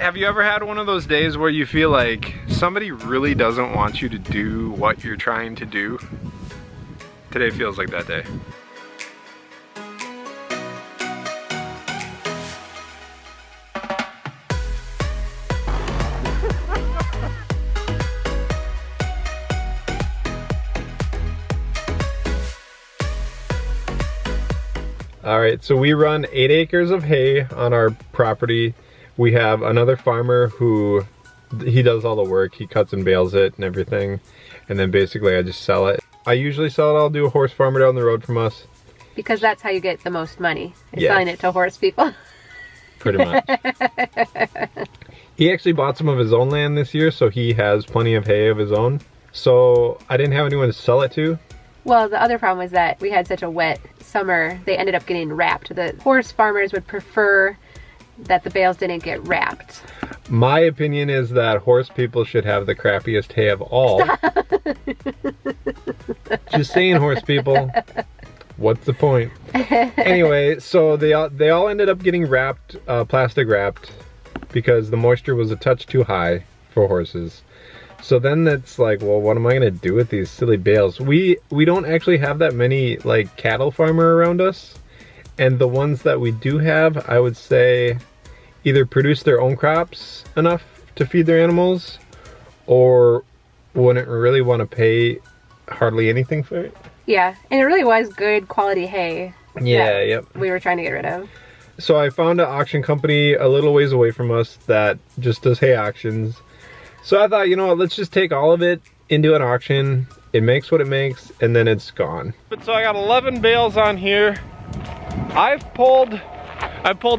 Have you ever had one of those days where you feel like somebody really doesn't want you to do what you're trying to do? Today feels like that day. All right, so we run 8 acres of hay on our property. We have another farmer who, he does all the work. He cuts and bales it and everything. And then basically I just sell it. I usually sell it, I'll do a horse farmer down the road from us. Because that's how you get the most money, is yes. selling it to horse people. Pretty much. He actually bought some of his own land this year, so he has plenty of hay of his own. So I didn't have anyone to sell it to. Well, the other problem was that we had such a wet summer, they ended up getting wrapped. The horse farmers would prefer that the bales didn't get wrapped. My opinion is that horse people should have the crappiest hay of all. Just saying, horse people. What's the point? Anyway, so they all ended up getting wrapped, plastic wrapped, because the moisture was a touch too high for horses. So then it's like, well, what am I gonna do with these silly bales? We don't actually have that many like cattle farmer around us. And the ones that we do have, I would say, either produce their own crops enough to feed their animals, or wouldn't really want to pay hardly anything for it. Yeah, and it really was good quality hay. Yeah, yep. We were trying to get rid of. So I found an auction company a little ways away from us that just does hay auctions. So I thought, you know what, let's just take all of it into an auction. It makes what it makes, and then it's gone. So I got 11 bales on here. I've pulled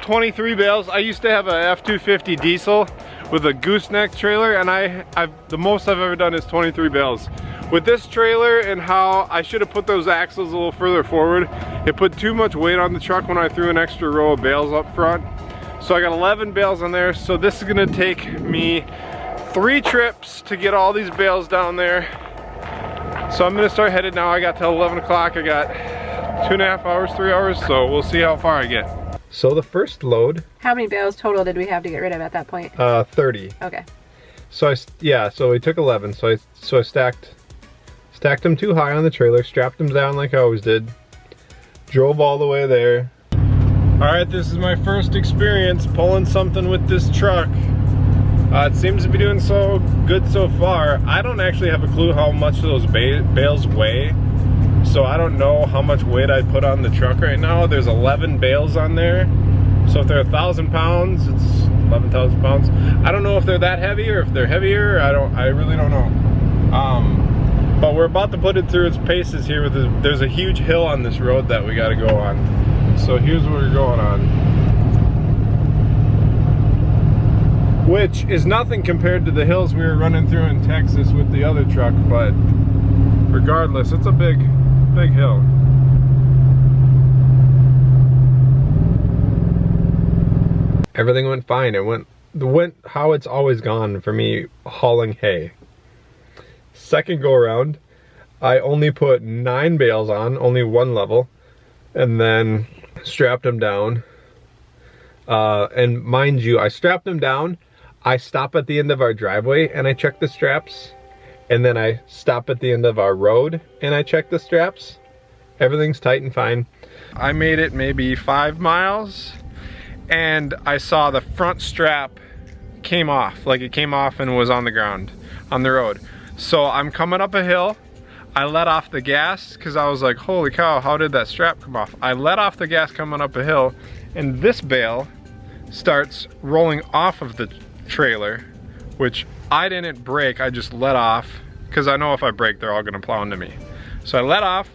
23 bales. I used to have a F-250 diesel with a gooseneck trailer, and the most I've ever done is 23 bales. With this trailer and how I should have put those axles a little further forward, it put too much weight on the truck when I threw an extra row of bales up front. So I got 11 bales on there. So this is gonna take me 3 trips to get all these bales down there. So I'm gonna start headed now. I got till 11 o'clock. I got 2.5 hours, 3 hours, so we'll see how far I get. So the first load. How many bales total did we have to get rid of at that point? 30. Okay. So so we took 11. So I stacked them too high on the trailer, strapped them down like I always did, drove all the way there. All right, this is my first experience pulling something with this truck. It seems to be doing so good so far. I don't actually have a clue how much those bales weigh, so I don't know how much weight I'd put on the truck right now. There's 11 bales on there, so if they're 1,000 pounds, it's 11,000 pounds. I don't know if they're that heavy or if they're heavier. I really don't know. But we're about to put it through its paces here. There's a huge hill on this road that we got to go on. So here's what we're going on. Which is nothing compared to the hills we were running through in Texas with the other truck, but regardless, it's a big hill. Everything went fine. It went how it's always gone for me hauling hay. Second go around, I only put 9 bales on, only one level, and then strapped them down. And mind you, I strapped them down. I stop at the end of our driveway and I check the straps, and then I stop at the end of our road and I check the straps. Everything's tight and fine. I made it maybe 5 miles and I saw the front strap came off, like it came off and was on the ground, on the road. So I'm coming up a hill. I let off the gas because I was like, holy cow, how did that strap come off? I let off the gas coming up a hill, and this bale starts rolling off of the trailer, which I didn't brake, I just let off because I know if I brake they're all gonna plow into me. So I let off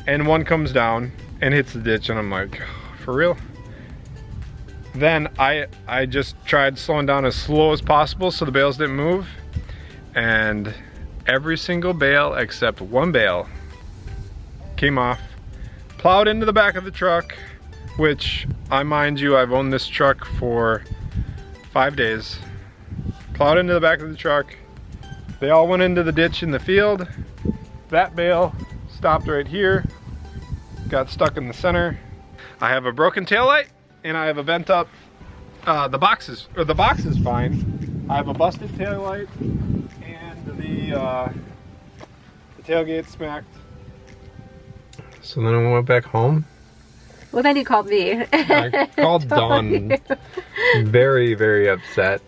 and one comes down and hits the ditch, and I'm like, for real? Then I just tried slowing down as slow as possible so the bales didn't move, and every single bale except one bale came off, plowed into the back of the truck, which mind you, I've owned this truck for 5 days. Plowed into the back of the truck. They all went into the ditch in the field. That bale stopped right here, got stuck in the center. I have a broken taillight and I have a bent up the box is fine. I have a busted taillight and the tailgate smacked. So then I went back home. Well, then you called me. I called Dawn, very, very upset.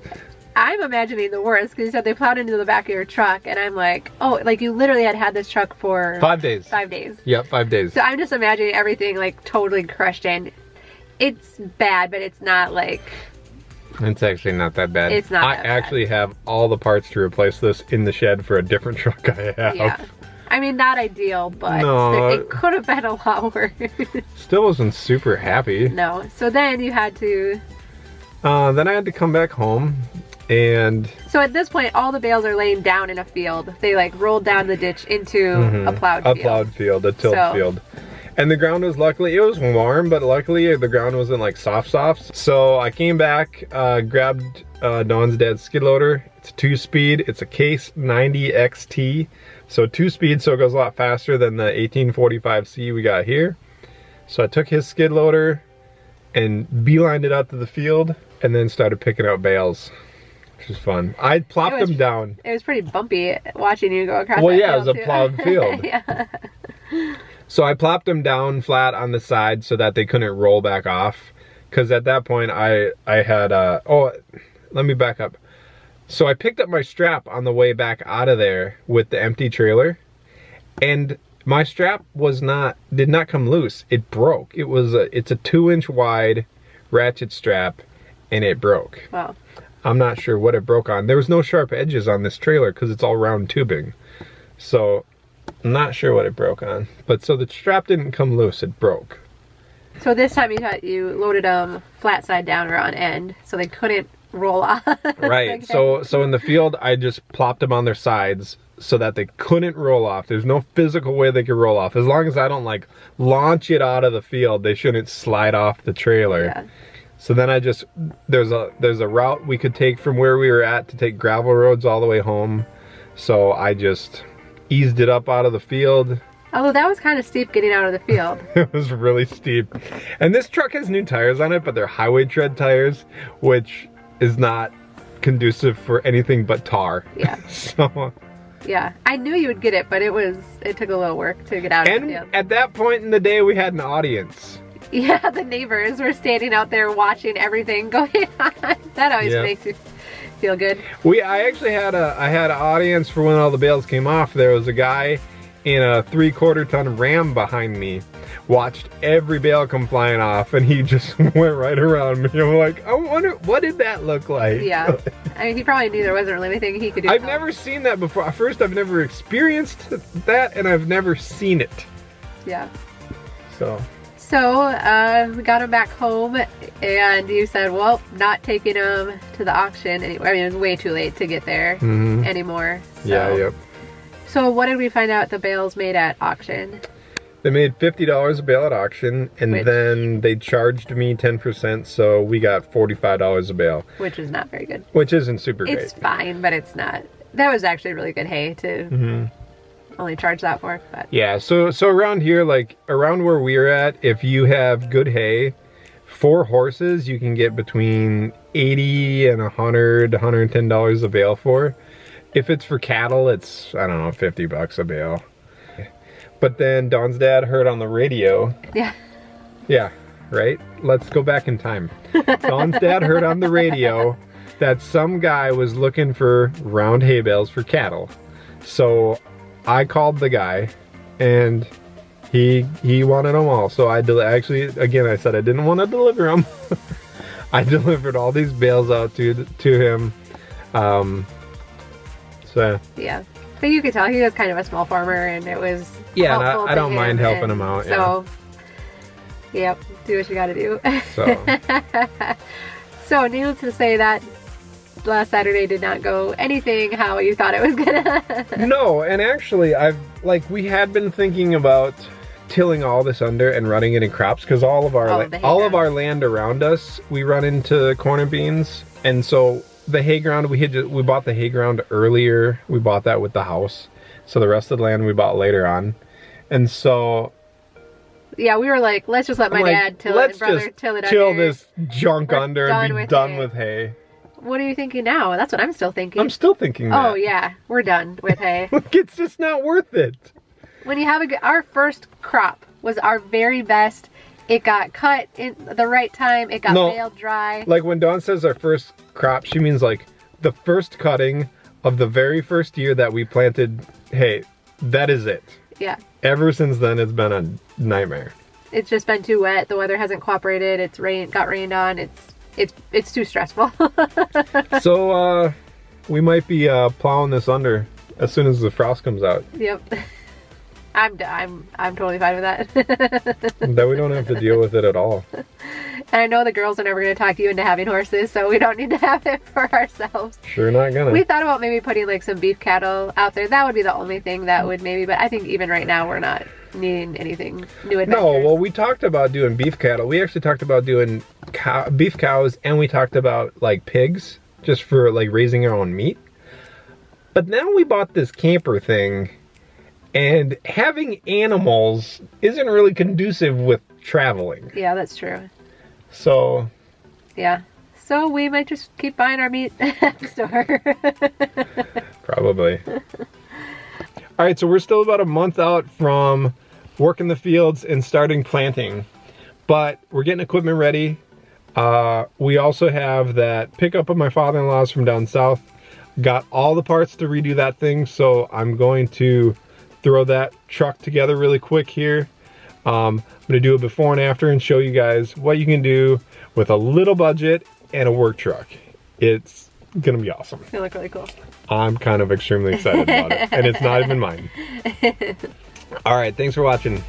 I'm imagining the worst because you said they plowed into the back of your truck, and I'm like, oh, like you literally had this truck for 5 days. 5 days. Yep, 5 days. So I'm just imagining everything like totally crushed in. It's bad, but it's not like... It's actually not that bad. It's not I that actually have all the parts to replace this in the shed for a different truck I have. Yeah. I mean, not ideal, but No. it could have been a lot worse. Still wasn't super happy. No. So then you had to... Then I had to come back home and... So at this point, all the bales are laying down in a field. They like rolled down the ditch into a plowed field. A plowed field, a tilled field. And the ground was luckily, it was warm, but luckily the ground wasn't like soft. So I came back, grabbed Dawn's dad's skid loader. It's a 2-speed, it's a Case 90 XT. So 2-speed, so it goes a lot faster than the 1845C we got here. So I took his skid loader and beelined it out to the field and then started picking out bales, which was fun. I plopped them down. It was pretty bumpy watching you go across Well, that yeah, it was a field, too. plowed field. Yeah. So I plopped them down flat on the side so that they couldn't roll back off. Because at that point I had, oh, let me back up. So I picked up my strap on the way back out of there with the empty trailer. And my strap did not come loose. It broke. It's a 2-inch wide ratchet strap and it broke. Wow. I'm not sure what it broke on. There was no sharp edges on this trailer because it's all round tubing. So I'm not sure what it broke on. But so the strap didn't come loose, it broke. So this time you loaded them flat side down or on end so they couldn't roll off. Right. Okay. So in the field I just plopped them on their sides so that they couldn't roll off. There's no physical way they could roll off. As long as I don't like launch it out of the field, they shouldn't slide off the trailer. Yeah. So then there's a route we could take from where we were at to take gravel roads all the way home. So I just eased it up out of the field. Although that was kind of steep getting out of the field. It was really steep. And this truck has new tires on it, but they're highway tread tires, which is not conducive for anything but tar. Yeah. So... Yeah, I knew you would get it, but it took a little work to get out of the field. And at that point in the day, we had an audience. Yeah, the neighbors were standing out there watching everything going on. That always makes you feel good. I actually had an audience for when all the bales came off. There was a guy in a 3/4 ton Ram behind me, watched every bale come flying off, and he just went right around me. I'm like, I wonder, what did that look like? Yeah. I mean, he probably knew there wasn't really anything he could do. I've never seen that before. First, I've never experienced that, and I've never seen it. Yeah. So we got him back home, and you said, well, not taking him to the auction anymore. I mean, it was way too late to get there anymore. So. Yeah, yep. So what did we find out the bales made at auction? They made $50 a bale at auction, and then they charged me 10%, so we got $45 a bale. Which is not very good. Which isn't super great. It's fine, but it's not. That was actually really good hay to only charge that for. But. Yeah, so around here, like around where we're at, if you have good hay, 4 horses you can get between $80 and $100, $110 a bale for. If it's for cattle, it's, I don't know, $50 a bale. But then Dawn's dad heard on the radio. Yeah. Yeah, right? Let's go back in time. Dawn's dad heard on the radio that some guy was looking for round hay bales for cattle. So I called the guy and he wanted them all. So I actually, again, I said I didn't want to deliver them. I delivered all these bales out to him. So yeah, but you could tell he was kind of a small farmer, and it was I don't mind helping him out. So, yep, do what you got to do. So, so needless to say that last Saturday did not go anything how you thought it was gonna. No, and actually, we had been thinking about tilling all this under and running it in crops because all of our land around us we run into corn and beans, and so. The hay ground, we bought the hay ground earlier. We bought that with the house. So the rest of the land we bought later on. And so Yeah, we were like, let's just let my dad till it and brother till it chill under. this junk under and be done with hay. What are you thinking now? That's what I'm still thinking. I'm still thinking that. Oh yeah, we're done with hay. It's just not worth it. When you have our first crop was our very best. It got cut in the right time. It got baled dry. Like when Dawn says our first crop, she means like the first cutting of the very first year that we planted hay. That is it. Yeah. Ever since then, it's been a nightmare. It's just been too wet. The weather hasn't cooperated. It's got rained on. It's too stressful. So we might be plowing this under as soon as the frost comes out. Yep. I'm totally fine with that. That we don't have to deal with it at all. And I know the girls are never going to talk you into having horses, so we don't need to have it for ourselves. Sure not gonna. We thought about maybe putting like some beef cattle out there. That would be the only thing that would maybe, but I think even right now we're not needing anything new adventures. No, well, we talked about doing beef cattle. We actually talked about doing beef cows, and we talked about like pigs, just for like raising our own meat. But then we bought this camper thing, and having animals isn't really conducive with traveling. Yeah, that's true. So. Yeah. So we might just keep buying our meat at the store. Probably. All right, so we're still about a month out from working the fields and starting planting, but we're getting equipment ready. We also have that pickup of my father-in-law's from down south. Got all the parts to redo that thing, so I'm going to throw that truck together really quick here. I'm gonna do a before and after and show you guys what you can do with a little budget and a work truck. It's gonna be awesome. It's gonna look really cool. I'm kind of extremely excited about it, and it's not even mine. All right, thanks for watching.